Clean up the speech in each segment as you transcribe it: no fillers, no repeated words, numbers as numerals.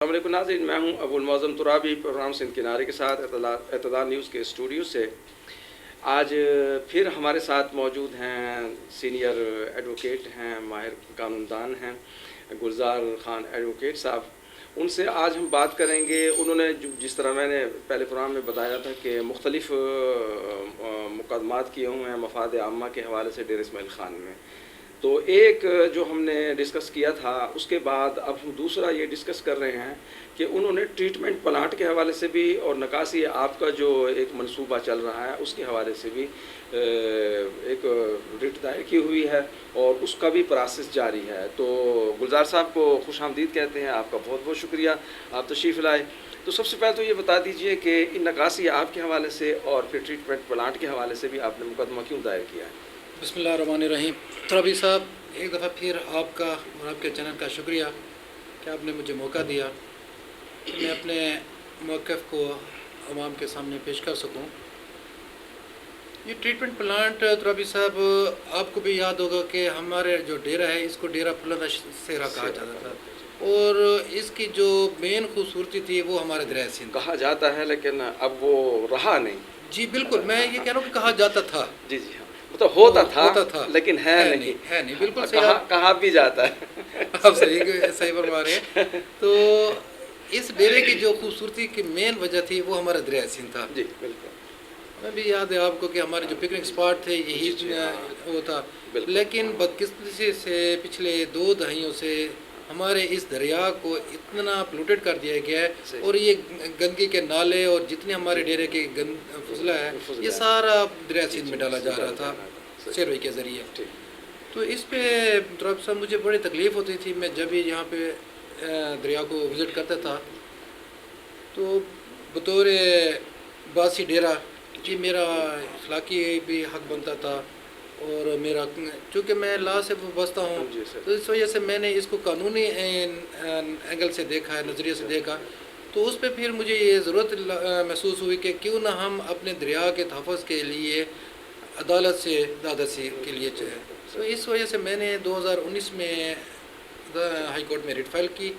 السلام علیکم ناظرین، میں ہوں ابو المعظم ترابی، پروگرام سندھ کنارے کے ساتھ اعتدال نیوز کے اسٹوڈیو سے۔ آج پھر ہمارے ساتھ موجود ہیں سینئر ایڈوکیٹ ہیں، ماہر قانون دان ہیں، گلزار خان ایڈوکیٹ صاحب۔ ان سے آج ہم بات کریں گے۔ انہوں نے جس طرح میں نے پہلے پروگرام میں بتایا تھا کہ مختلف مقدمات کیے ہوئے ہیں مفاد عامہ کے حوالے سے ڈیر اسماعیل خان میں، تو ایک جو ہم نے ڈسکس کیا تھا، اس کے بعد اب ہم دوسرا یہ ڈسکس کر رہے ہیں کہ انہوں نے ٹریٹمنٹ پلانٹ کے حوالے سے بھی اور نکاسی آپ کا جو ایک منصوبہ چل رہا ہے اس کے حوالے سے بھی ایک رٹ دائر کی ہوئی ہے اور اس کا بھی پروسیس جاری ہے۔ تو گلزار صاحب کو خوش آمدید کہتے ہیں، آپ کا بہت بہت شکریہ، آپ تشریف لائے۔ تو سب سے پہلے تو یہ بتا دیجئے کہ ان نکاسی آپ کے حوالے سے اور پھر ٹریٹمنٹ پلانٹ کے حوالے سے بھی آپ نے مقدمہ کیوں دائر کیا ہے؟ بسم اللہ الرحمن الرحیم۔ ترابی صاحب، ایک دفعہ پھر آپ کا اور آپ کے چینل کا شکریہ کہ آپ نے مجھے موقع دیا کہ میں اپنے موقف کو عوام کے سامنے پیش کر سکوں۔ یہ ٹریٹمنٹ پلانٹ ترابی صاحب، آپ کو بھی یاد ہوگا کہ ہمارے جو ڈیرہ ہے اس کو ڈیرہ پھلندہ سیرا کہا جاتا تھا، اور اس کی جو مین خوبصورتی تھی وہ ہمارے دریائے سندھ کہا جاتا ہے لیکن اب وہ رہا نہیں۔ جی بالکل، میں یہ کہہ رہا ہوں کہ کہا جاتا تھا۔ جی جی ہاں، مطلب ہوتا تھا لیکن ہے نہیں، بالکل صحیح، کہا بھی جاتا ہے۔ آپ صحیح فرما رہے ہیں۔ تو اس ڈیرے کی جو خوبصورتی کی مین وجہ تھی وہ ہمارا دریائے سندھ تھا۔ جی بالکل، ہمیں بھی یاد ہے آپ کو کہ ہمارے جو پکنک اسپاٹ تھے یہی وہ تھا، لیکن بدقسمتی سے پچھلے 2 دہائیوں سے ہمارے اس دریا کو اتنا پلوٹیڈ کر دیا گیا ہے، اور یہ گندگی کے نالے اور جتنے ہمارے ڈیرے کے فضلہ ہے یہ سارا دریا سندھ میں ڈالا جا رہا تھا سیروی کے ذریعے۔ تو اس پہ ترابی صاحب مجھے بڑی تکلیف ہوتی تھی۔ میں جب بھی یہاں پہ دریا کو وزٹ کرتا تھا تو بطور باسی ڈیرہ کہ میرا اخلاقی بھی حق بنتا تھا، اور میرا چونکہ میں لا سے وابستہ ہوں تو اس وجہ سے میں نے اس کو قانونی اینگل سے دیکھا ہے، نظریے سے دیکھا، تو اس پہ پھر مجھے یہ ضرورت محسوس ہوئی کہ کیوں نہ ہم اپنے دریا کے تحفظ کے لیے عدالت سے دادرسی کے لیے چاہیں۔ تو اس وجہ سے میں نے 2019 میں ہائی کورٹ میں ریٹ فائل کی۔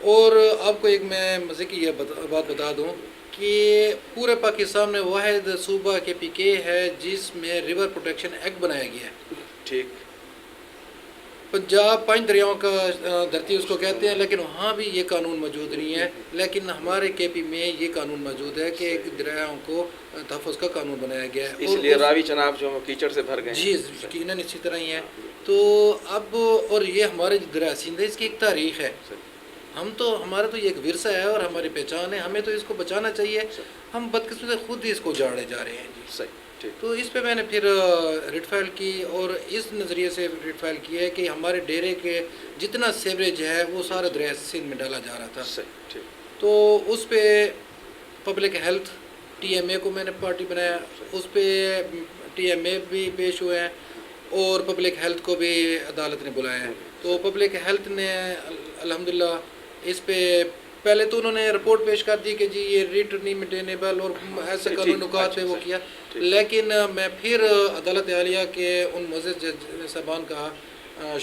اور آپ کو ایک میں مزے کی یہ بات بتا دوں کہ پورے پاکستان میں واحد صوبہ کے پی کے ہے جس میں ریور پروٹیکشن ایکٹ بنایا گیا ہے۔ ٹھیک، پنجاب 5 دریاؤں کا دھرتی اس کو کہتے ہیں، لیکن وہاں بھی یہ قانون موجود نہیں ہے، لیکن ہمارے کے پی میں یہ قانون موجود ہے کہ دریاؤں کو تحفظ کا قانون بنایا گیا ہے، اس لیے راوی چناب جو کیچڑ سے بھر گئے ہیں۔ جی یقیناً اسی طرح ہی ہے۔ تو اب اور یہ ہمارے دریا سندھ ہے، اس کی ایک تاریخ ہے، ہمارا تو یہ ایک ورثہ ہے اور ہماری پہچان ہے، ہمیں تو اس کو بچانا چاہیے۔ ہم بدقسمتی سے خود ہی اس کو جاڑے جا رہے ہیں۔ جی صحیح، ٹھیک۔ تو اس پہ میں نے پھر ریٹ فائل کی، اور اس نظریے سے ریٹ فائل کی ہے کہ ہمارے ڈیرے کے جتنا سیوریج ہے وہ سارا دریا سندھ میں ڈالا جا رہا تھا۔ صحیح، ٹھیک۔ تو اس پہ پبلک ہیلتھ TMA کو میں نے پارٹی بنایا، اس پہ TMA بھی پیش ہوئے ہیں، اور پبلک ہیلتھ کو بھی عدالت نے بلایا ہے۔ تو پبلک ہیلتھ نے الحمدللہ اس پہ پہلے تو انہوں نے رپورٹ پیش کر دی کہ جی یہ ریٹ نہیں مینٹینیبل اور ایسے قانون نکات پہ وہ کیا، لیکن میں پھر عدالت عالیہ کے ان معزز جج صاحبان کا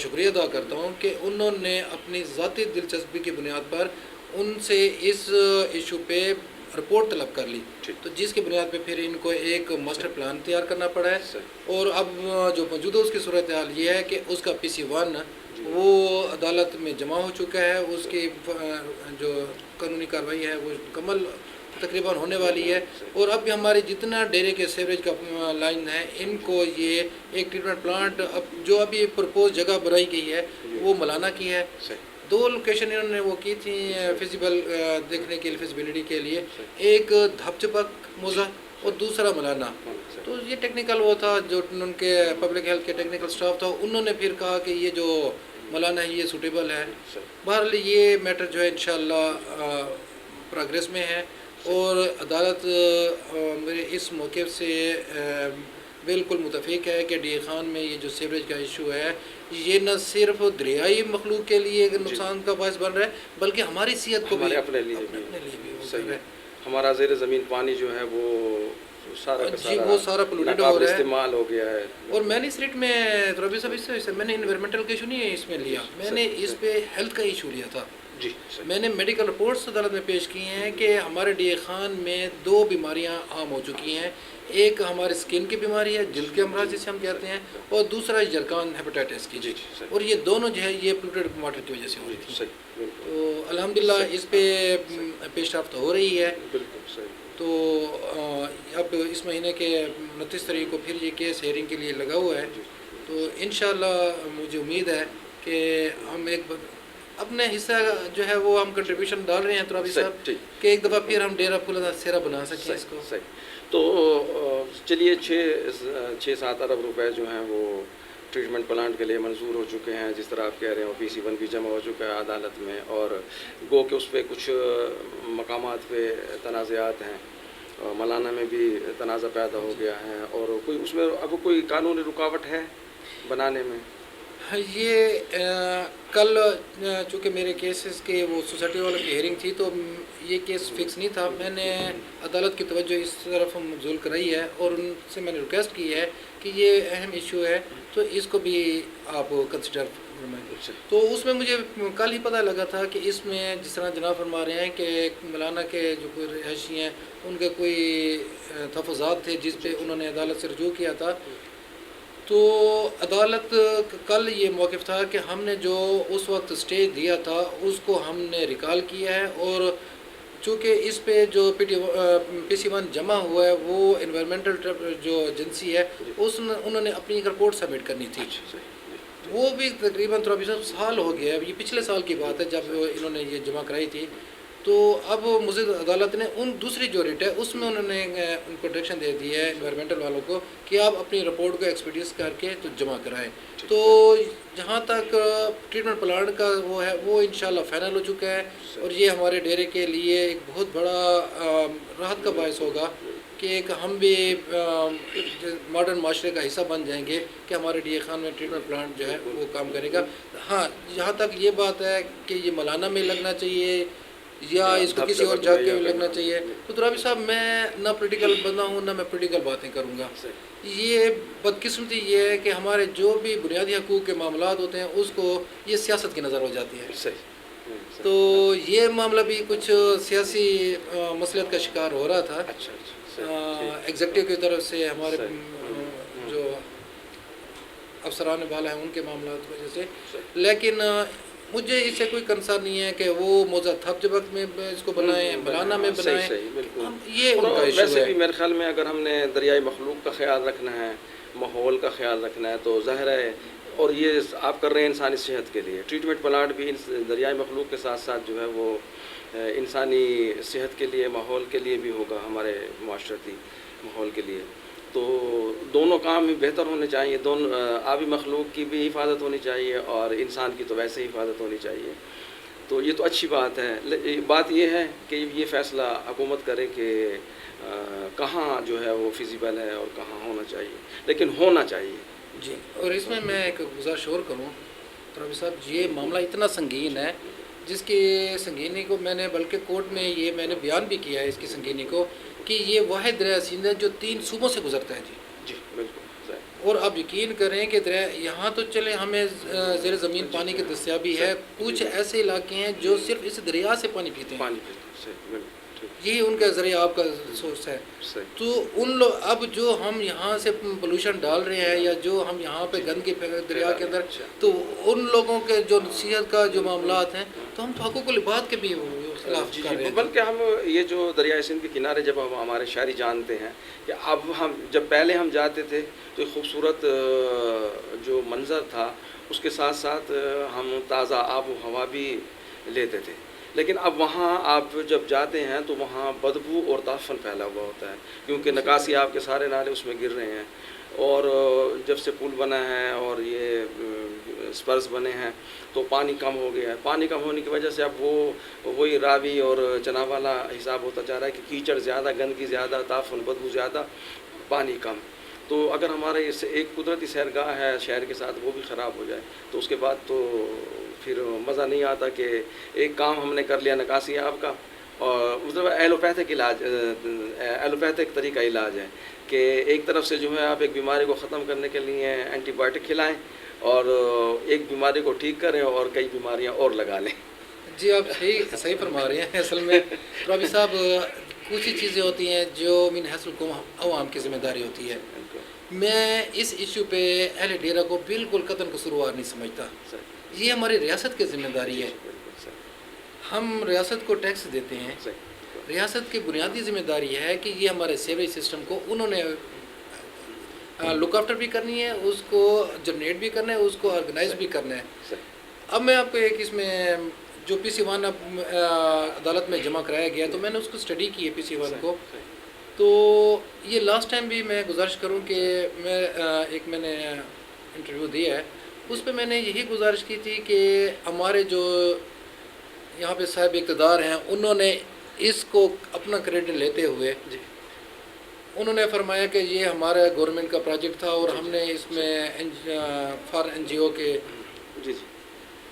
شکریہ ادا کرتا ہوں کہ انہوں نے اپنی ذاتی دلچسپی کی بنیاد پر ان سے اس ایشو پہ رپورٹ طلب کر لی، تو جس کی بنیاد پہ پھر ان کو ایک ماسٹر پلان تیار کرنا پڑا ہے، اور اب جو موجودہ اس کی صورتحال یہ ہے کہ اس کا PC1 وہ عدالت میں جمع ہو چکا ہے، اس کی جو قانونی کارروائی ہے وہ مکمل تقریباً ہونے والی ہے، اور اب بھی ہمارے جتنا ڈیرے کے سیوریج کا لائن ہے ان کو یہ ایک ٹریٹمنٹ پلانٹ جو ابھی پرپوز جگہ بنائی گئی ہے وہ مولانا کی ہے۔ 2 لوکیشن انہوں نے وہ کی تھی فیزیبل دیکھنے کے لیے، فیزیبلٹی کے لیے، ایک دھپ چپک موزہ اور دوسرا مولانا۔ تو یہ ٹیکنیکل وہ تھا جو ان کے پبلک ہیلتھ کے ٹیکنیکل سٹاف تھا، انہوں نے پھر کہا کہ یہ جو مولانا ہے یہ سوٹیبل ہے۔ بہرحال یہ میٹر جو ہے انشاءاللہ پروگریس میں ہے، اور عدالت میرے اس موقف سے بالکل متفق ہے کہ ڈی خان میں یہ جو سیوریج کا ایشو ہے یہ نہ صرف دریائی مخلوق کے لیے نقصان کا باعث بن رہا ہے بلکہ ہماری صحت کو بھی اپنے لیے بھی ہمارا زیر زمین پانی جو ہے وہ سارا پولوٹیڈ ہو رہا ہے، استعمال ہو گیا ہے۔ اور میں نے اس ریٹ میں ربی صاحب اس سے میں نے انوائرمنٹل کا ایشو نہیں اس میں لیا، میں نے اس پہ ہیلتھ کا ایشو لیا تھا جی صحیح. میں نے میڈیکل رپورٹس عدالت میں پیش کی ہیں کہ ہمارے ڈی اے خان میں 2 بیماریاں عام ہو چکی ہیں. ایک ہمارے اسکن کی بیماری ہے، جلد کے امراض جسے ہم کہتے ہیں، اور دوسرا جرکان ہیپاٹائٹس کی. جی صحیح. اور یہ دونوں جو ہے یہ پولوٹیڈ واٹر کی وجہ سے ہو رہی تھی. صحیح بالکل. تو الحمدللہ اس پہ پیش رفت ہو رہی ہے. بالکل صحیح. تو اب اس مہینے کے 29 تاریخ کو پھر یہ کیس ہیئرنگ کے لیے لگا ہوا ہے. تو انشاءاللہ مجھے امید ہے کہ ہم ایک اپنے حصہ جو ہے وہ ہم کنٹریبیوشن ڈال رہے ہیں ترابی صاحب کہ ایک دفعہ پھر ہم ڈیرہ پھولا سیرا بنا سکیں اس کو. صحیح. تو چلیے 6-7 ارب روپے جو ہیں وہ ٹریٹمنٹ پلانٹ کے لیے منظور ہو چکے ہیں، جس طرح آپ کہہ رہے ہیں. PC1 بھی جمع ہو چکا ہے عدالت میں، اور گو کہ اس پہ کچھ مقامات پہ تنازعات ہیں. مولانا میں بھی تنازع پیدا ہو گیا ہے، اور کوئی اس میں اب کوئی قانونی رکاوٹ ہے بنانے میں؟ یہ کل چونکہ میرے کیسز کے وہ سوسائٹی والوں کی ہیئرنگ تھی تو یہ کیس فکس نہیں تھا. میں نے عدالت کی توجہ اس طرف مبذول کرائی ہے اور ان سے میں نے ریکویسٹ کی ہے کہ یہ اہم ایشو ہے تو اس کو بھی آپ کنسیڈر فرمائیں. تو اس میں مجھے کل ہی پتہ لگا تھا کہ اس میں جس طرح جناب فرما رہے ہیں کہ مولانا کے جو کوئی رہائشی ہیں ان کے کوئی تحفظات تھے جس پہ انہوں نے عدالت سے رجوع کیا تھا. تو عدالت کل یہ موقف تھا کہ ہم نے جو اس وقت اسٹے دیا تھا اس کو ہم نے ریکال کیا ہے، اور چونکہ اس پہ جو PC1 جمع ہوا ہے وہ انوائرمنٹل جو ایجنسی ہے انہوں نے اپنی ایک رپورٹ سبمٹ کرنی تھی. وہ بھی تقریباً 23 سال ہو گیا ہے. یہ پچھلے سال کی بات ہے جب انہوں نے یہ جمع کرائی تھی. تو اب مزید عدالت نے ان دوسری جو ریٹ ہے اس میں انہوں نے ان کو ڈائریکشن دے دی ہے انوائرمنٹل والوں کو کہ آپ اپنی رپورٹ کو ایکسپیڈیس کر کے تو جمع کرائیں. تو جہاں تک ٹریٹمنٹ پلانٹ کا وہ ہے وہ انشاءاللہ فائنل ہو چکا ہے، اور یہ ہمارے ڈیرے کے لیے ایک بہت بڑا راحت کا باعث ہوگا کہ ایک ہم بھی ماڈرن معاشرے کا حصہ بن جائیں گے کہ ہمارے ڈی اے خان میں ٹریٹمنٹ پلانٹ جو ہے وہ کام کرے گا. ہاں جہاں تک یہ بات ہے کہ یہ مولانا میں لگنا چاہیے یا اس کو کسی اور جگہ پہ لگنا چاہیے، تو ترابی صاحب میں نہ پولیٹیکل بندہ ہوں نہ میں پولیٹیکل باتیں کروں گا. یہ بدقسمتی یہ ہے کہ ہمارے جو بھی بنیادی حقوق کے معاملات ہوتے ہیں اس کو یہ سیاست کی نظر ہو جاتی ہے. تو یہ معاملہ بھی کچھ سیاسی مصلحت کا شکار ہو رہا تھا ایگزیکٹو کی طرف سے، ہمارے جو افسران بالا ہیں ان کے معاملات کی وجہ سے. لیکن مجھے اس سے کوئی کنسرن نہیں ہے کہ وہ موضوع تھپ جبک میں اس کو بنائیں، مولانا میں بنائیں. یہ ان کا ایشو ہے. ویسے بھی میرے خیال میں اگر ہم نے دریائے مخلوق کا خیال رکھنا ہے، ماحول کا خیال رکھنا ہے تو ظاہر ہے، اور یہ آپ کر رہے ہیں انسانی صحت کے لیے. ٹریٹمنٹ پلانٹ بھی دریائے مخلوق کے ساتھ ساتھ جو ہے وہ انسانی صحت کے لیے، ماحول کے لیے بھی ہوگا، ہمارے معاشرتی ماحول کے لیے. تو دونوں کام بہتر ہونے چاہیے. دونوں آبی مخلوق کی بھی حفاظت ہونی چاہیے اور انسان کی تو ویسے ہی حفاظت ہونی چاہیے. تو یہ تو اچھی بات ہے. بات یہ ہے کہ یہ فیصلہ حکومت کرے کہ کہاں جو ہے وہ فیزیبل ہے اور کہاں ہونا چاہیے، لیکن ہونا چاہیے. جی، اور اس میں ایک گزارش اور کروں ترابی صاحب، یہ معاملہ اتنا سنگین ہے جس کی سنگینی کو میں نے بلکہ کورٹ میں یہ میں نے بیان بھی کیا ہے اس کی سنگینی کو کہ یہ واحد دریا سندھ ہے جو 3 صوبوں سے گزرتا ہے. جی بالکل. اور آپ یقین کریں کہ دریا یہاں تو چلے ہمیں زیر زمین پانی کی دستیابی ہے، کچھ ایسے علاقے ہیں جو صرف اس دریا سے پانی پیتے ہیں. یہی ان کا ذریعہ آپ کا سورس ہے. تو ان لوگ اب جو ہم یہاں سے پولوشن ڈال رہے ہیں یا جو ہم یہاں پہ گندگی دریا کے اندر، تو ان لوگوں کے جو نصیحت کا جو معاملات ہیں تو ہم تو حقوق العباد کے بھی خلاف کر رہے ہیں. بلکہ ہم یہ جو دریائے سندھ کے کنارے جب ہم ہمارے شاعری جانتے ہیں کہ اب ہم جب پہلے ہم جاتے تھے تو ایک خوبصورت جو منظر تھا اس کے ساتھ ساتھ ہم تازہ آب و ہوا بھی لیتے تھے. لیکن اب وہاں آپ جب جاتے ہیں تو وہاں بدبو اور تعفن پھیلا ہوا ہوتا ہے کیونکہ نکاسی آپ کے سارے نالے اس میں گر رہے ہیں. اور جب سے پل بنا ہے اور یہ اسپرس بنے ہیں تو پانی کم ہو گیا ہے. پانی کم ہونے کی وجہ سے اب وہی راوی اور چناب والا حساب ہوتا جا رہا ہے کہ کیچڑ زیادہ، گندگی زیادہ، تعفن، بدبو زیادہ، پانی کم. تو اگر ہمارے اس ایک قدرتی سیرگاہ ہے شہر کے ساتھ وہ بھی خراب ہو جائے تو اس کے بعد تو پھر مزہ نہیں آتا کہ ایک کام ہم نے کر لیا نکاسی آب کا. اور مطلب ایلوپیتھک علاج، ایلوپیتھک طریقہ علاج ہے کہ ایک طرف سے جو ہے آپ ایک بیماری کو ختم کرنے کے لیے اینٹی بائیوٹک کھلائیں اور ایک بیماری کو ٹھیک کریں اور کئی بیماریاں اور لگا لیں. جی آپ صحیح فرما رہے ہیں. اصل میں رابی صاحب کچھ ہی چیزیں ہوتی ہیں جو من حیث الحکم عوام کی ذمہ داری ہوتی ہے. میں اس ایشو پہ اہل ڈیرہ کو بالکل قطن قصوروار نہیں سمجھتا. یہ ہماری ریاست کی ذمہ داری ہے. ہم ریاست کو ٹیکس دیتے ہیں. ریاست کی بنیادی ذمہ داری ہے کہ یہ ہمارے سیوریج سسٹم کو انہوں نے لک آفٹر بھی کرنی ہے, اس کو جنریٹ بھی کرنا ہے, اس کو آرگنائز بھی کرنا ہے. اب میں آپ کو ایک اس میں جو پی سی 1 عدالت میں جمع کرایا گیا تو میں نے اس کو اسٹڈی کی ہے پی سی 1 کو. تو یہ لاسٹ ٹائم بھی میں گزارش کروں کہ میں نے انٹرویو دیا ہے, اس پہ میں نے یہی گزارش کی تھی کہ ہمارے جو یہاں پہ صاحب اقتدار ہیں انہوں نے اس کو اپنا کریڈٹ لیتے ہوئے انہوں نے فرمایا کہ یہ ہمارا گورنمنٹ کا پروجیکٹ تھا اور ہم نے اس میں فار این جی او کے.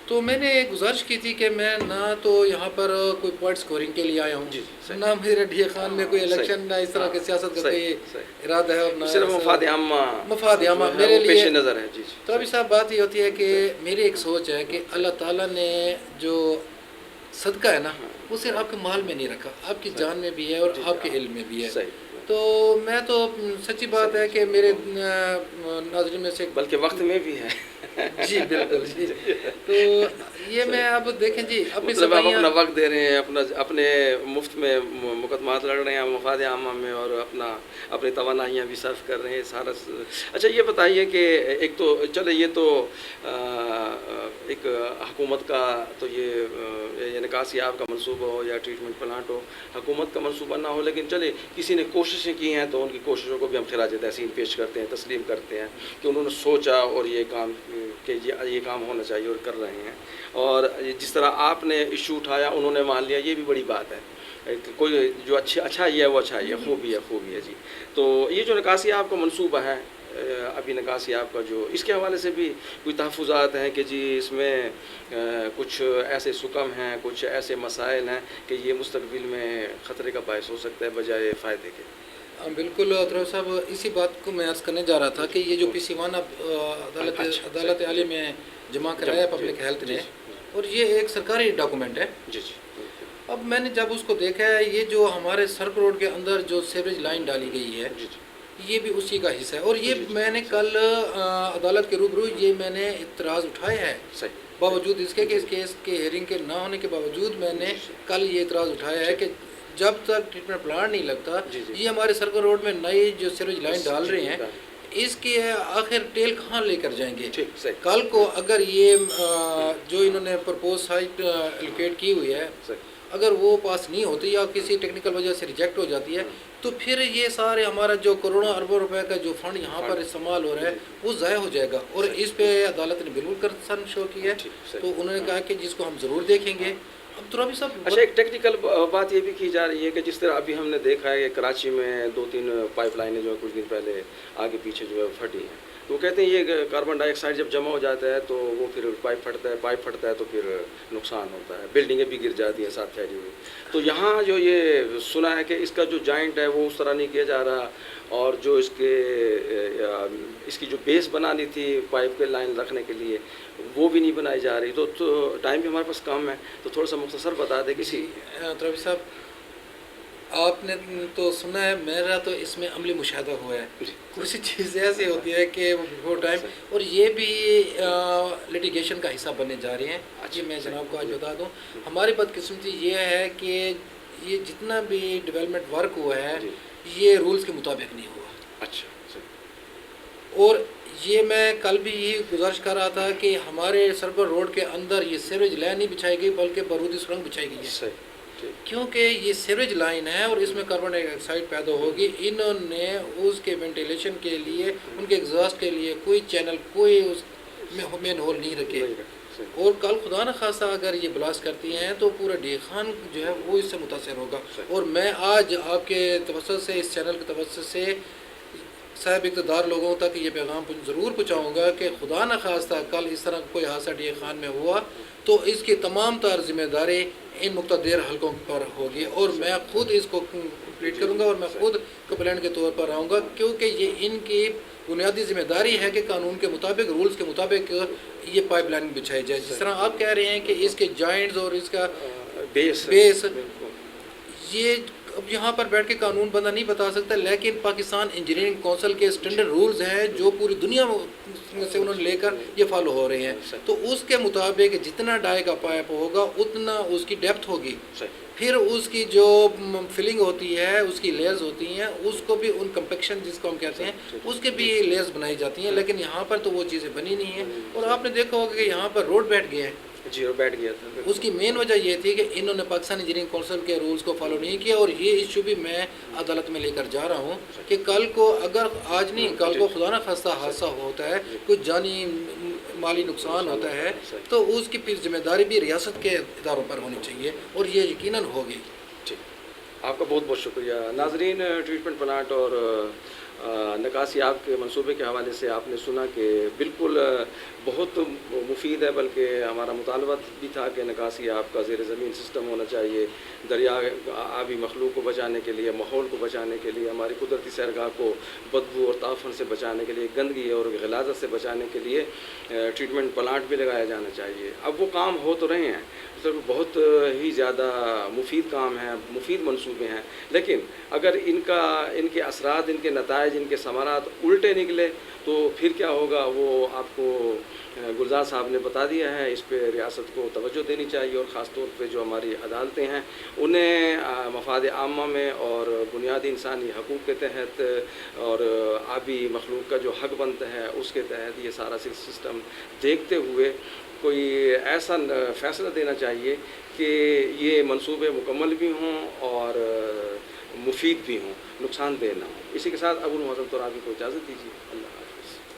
تو میں نے گزارش کی تھی کہ میں نہ تو یہاں پر کوئی پوائنٹ سکورنگ کے لیے آیا ہوں, نہ میرے ڈی خان میں کوئی الیکشن نہ اس طرح کی سیاست کا کوئی ارادہ ہے, اور نہ صرف مفاد عامہ میرے لیے پیش نظر ہے. تو ابھی صاحب بات یہ ہوتی ہے کہ میری ایک سوچ ہے کہ اللہ تعالیٰ نے جو صدقہ ہے نا وہ صرف آپ کے مال میں نہیں رکھا, آپ کی جان میں بھی ہے اور آپ کے علم میں بھی ہے. تو میں تو سچی بات ہے کہ میرے ناظرین میں سے بلکہ وقت میں بھی ہے. جی بالکل جی. تو یہ میں اب دیکھیں جی اپنی آپ اپنا وقت دے رہے ہیں, اپنے مفت میں مقدمات لڑ رہے ہیں مفاد عامہ میں, اور اپنی توانائیاں بھی صرف کر رہے ہیں سارا. اچھا یہ بتائیے کہ ایک تو چلے یہ تو ایک حکومت کا تو یہ نکاسی آپ کا منصوبہ ہو یا ٹریٹمنٹ پلانٹ ہو, حکومت کا منصوبہ نہ ہو, لیکن چلے کسی نے کوششیں کی ہیں تو ان کی کوششوں کو بھی ہم خراج تحسین پیش کرتے ہیں, تسلیم کرتے ہیں کہ انہوں نے سوچا اور یہ کام کہ یہ کام ہونا چاہیے اور کر رہے ہیں. اور جس طرح آپ نے ایشو اٹھایا انہوں نے مان لیا, یہ بھی بڑی بات ہے. کوئی جو اچھا ہی ہے وہ اچھا ہی ہے, خوبی ہے جی. تو یہ جو نکاسی آپ کا منصوبہ ہے ابھی نکاسی آپ کا جو اس کے حوالے سے بھی کوئی تحفظات ہیں کہ جی اس میں کچھ ایسے سکم ہیں, کچھ ایسے مسائل ہیں کہ یہ مستقبل میں خطرے کا باعث ہو سکتا ہے بجائے فائدے کے. بالکل عطر صاحب اسی بات کو میں عرض کرنے جا رہا تھا کہ یہ جو پی سی 1 عدالت عالیہ میں جمع کرایا پبلک ہیلتھ نے, اور یہ ایک سرکاری ڈاکومنٹ ہے. اب میں نے جب اس کو دیکھا ہے, یہ جو ہمارے سرک روڈ کے اندر جو سیوریج لائن ڈالی گئی ہے یہ بھی اسی کا حصہ ہے. اور یہ میں نے کل عدالت کے روبرو یہ میں نے اعتراض اٹھایا ہے, باوجود اس کے کہ اس کیس کے ہیئرنگ کے نہ ہونے کے باوجود میں نے کل یہ اعتراض اٹھایا ہے کہ جب تک ٹریٹمنٹ پلانٹ نہیں لگتا یہ ہمارے سرکل روڈ میں نئی جو سیوریج لائن ڈال رہے ہیں اس کے آخر ٹیل کہاں لے کر جائیں گے. کل کو اگر یہ جو انہوں نے پرپوز سائٹ الوکیٹ کی ہوئی ہے اگر وہ پاس نہیں ہوتی یا کسی ٹیکنیکل وجہ سے ریجیکٹ ہو جاتی ہے تو پھر یہ سارے ہمارا جو کروڑوں اربوں روپے کا جو فنڈ یہاں پر استعمال ہو رہا ہے وہ ضائع ہو جائے گا. اور اس پہ عدالت نے بالکل کنسرن شو کی ہے, تو انہوں نے کہا کہ جس کو ہم ضرور دیکھیں گے. اب تو رابی صاحب اچھا ایک ٹیکنیکل بات یہ بھی کی جا رہی ہے کہ جس طرح ابھی ہم نے دیکھا ہے کہ کراچی میں 2-3 پائپ لائنیں جو ہے کچھ دن پہلے آگے پیچھے جو ہے پھٹی ہیں, تو کہتے ہیں یہ کاربن ڈائی آکسائڈ جب جمع ہو جاتا ہے تو وہ پھر پائپ پھٹتا ہے تو پھر نقصان ہوتا ہے, بلڈنگیں بھی گر جاتی ہیں ساتھ پھیلی ہوئی. تو یہاں جو یہ سنا ہے کہ اس کا جو جوائنٹ ہے وہ اس طرح نہیں کیا جا رہا, اور جو اس کی جو بیس بنانی تھی پائپ کے لائن رکھنے کے لیے وہ بھی نہیں بنائی جا رہی. تو ٹائم بھی ہمارے پاس کم ہے, تو تھوڑا سا مختصر بتا دیں کسی. رابی صاحب آپ نے تو سنا ہے, میرا تو اس میں عملی مشاہدہ ہوا ہے. کچھ چیزیں ایسی ہوتی ہے کہ وہ ٹائم, اور یہ بھی لیٹیگیشن کا حصہ بننے جا رہی ہیں. یہ میں جناب کو آج بتا دوں, ہماری بدقسمتی یہ ہے کہ یہ جتنا بھی ڈیولپمنٹ ورک ہوا ہے یہ رولز کے مطابق نہیں ہوا. اچھا. اور یہ میں کل بھی یہ گزارش کر رہا تھا کہ ہمارے سرکل روڈ کے اندر یہ سیوریج لائن نہیں بچھائی گئی بلکہ بارودی سرنگ بچھائی گئی ہے, کیونکہ یہ سیوریج لائن ہے اور اس میں کاربن ڈائی آکسائڈ پیدا ہوگی. انہوں نے اس کے وینٹیلیشن کے لیے ان کے ایگزاسٹ کے لیے کوئی چینل کوئی اس میں مین ہول نہیں رکھے, اور کل خدا نخواستہ اگر یہ بلاسٹ کرتی ہیں تو پورا ڈی خان جو ہے وہ اس سے متاثر ہوگا. اور میں آج آپ کے توسط سے اس چینل کے توسط سے صاحب اقتدار لوگوں تک یہ پیغام ضرور پہنچاؤں گا کہ خدا نخواستہ کل اس طرح کوئی حادثہ ڈی خان میں ہوا تو اس کی تمام تر ذمہ داری ان مقتدر حلقوں پر ہوگی, اور میں خود اس کو کمپلیٹ کروں گا اور میں خود کمپلینٹ کے طور پر آؤں گا, کیونکہ یہ ان کی بنیادی ذمہ داری ہے کہ قانون کے مطابق، رولز کے مطابق یہ پائپ لائن بچھائی جائے. جس طرح آپ کہہ رہے ہیں کہ اس کے جوائنٹس اور اس کا بیس یہ اب یہاں پر بیٹھ کے قانون بندہ نہیں بتا سکتا، لیکن پاکستان انجینئرنگ کونسل کے اسٹینڈرڈ رولز ہیں جو پوری دنیا سے انہوں نے لے کر یہ فالو ہو رہے ہیں. تو اس کے مطابق جتنا ڈائی کا پائپ ہوگا اتنا اس کی ڈیپتھ ہوگی، پھر اس کی جو فلنگ ہوتی ہے، اس کی لیئرز ہوتی ہیں، اس کو بھی ان کمپیکشن جس کو ہم کہتے ہیں اس کے بھی لیئرز بنائی جاتی ہیں. لیکن یہاں پر تو وہ چیزیں بنی نہیں ہیں. اور آپ نے دیکھا ہوگا کہ یہاں پر روڈ بیٹھ گئے ہیں. جی، وہ بیٹھ گیا تھا. اس کی مین وجہ یہ تھی کہ انہوں نے پاکستان انجینئرنگ کونسل کے رولز کو فالو نہیں کیا. اور یہ ایشو بھی میں عدالت میں لے کر جا رہا ہوں کہ کل کو اگر آج نہیں کل کو خدا نہ خواستہ حادثہ ہوتا ہے، کچھ جانی مالی نقصان ہوتا ہے، تو اس کی پھر ذمہ داری بھی ریاست کے اداروں پر ہونی چاہیے، اور یہ یقیناً ہوگی. ٹھیک، آپ کا بہت بہت شکریہ. ناظرین، ٹریٹمنٹ پلانٹ اور نکاسی آب کے منصوبے کے حوالے سے آپ نے سنا کہ بالکل بہت مفید ہے، بلکہ ہمارا مطالبہ بھی تھا کہ نکاسی آب کا زیر زمین سسٹم ہونا چاہیے، دریا آبی مخلوق کو بچانے کے لیے، ماحول کو بچانے کے لیے، ہماری قدرتی سیرگاہ کو بدبو اور تعفن سے بچانے کے لیے، گندگی اور غلاظت سے بچانے کے لیے ٹریٹمنٹ پلانٹ بھی لگایا جانا چاہیے. اب وہ کام ہو تو رہے ہیں، بہت ہی زیادہ مفید کام ہیں، مفید منصوبے ہیں، لیکن اگر ان کے اثرات، ان کے نتائج، ان کے ثمرات الٹے نکلے تو پھر کیا ہوگا وہ آپ کو گلزار صاحب نے بتا دیا ہے. اس پہ ریاست کو توجہ دینی چاہیے، اور خاص طور پہ جو ہماری عدالتیں ہیں انہیں مفاد عامہ میں اور بنیادی انسانی حقوق کے تحت اور آبی مخلوق کا جو حق بنتا ہے اس کے تحت یہ سارا سسٹم دیکھتے ہوئے کوئی ایسا فیصلہ دینا چاہیے کہ یہ منصوبے مکمل بھی ہوں اور مفید بھی ہوں، نقصان دہ نہ ہوں. اسی کے ساتھ ابو المعظم ترابی کو اجازت دیجیے. اللہ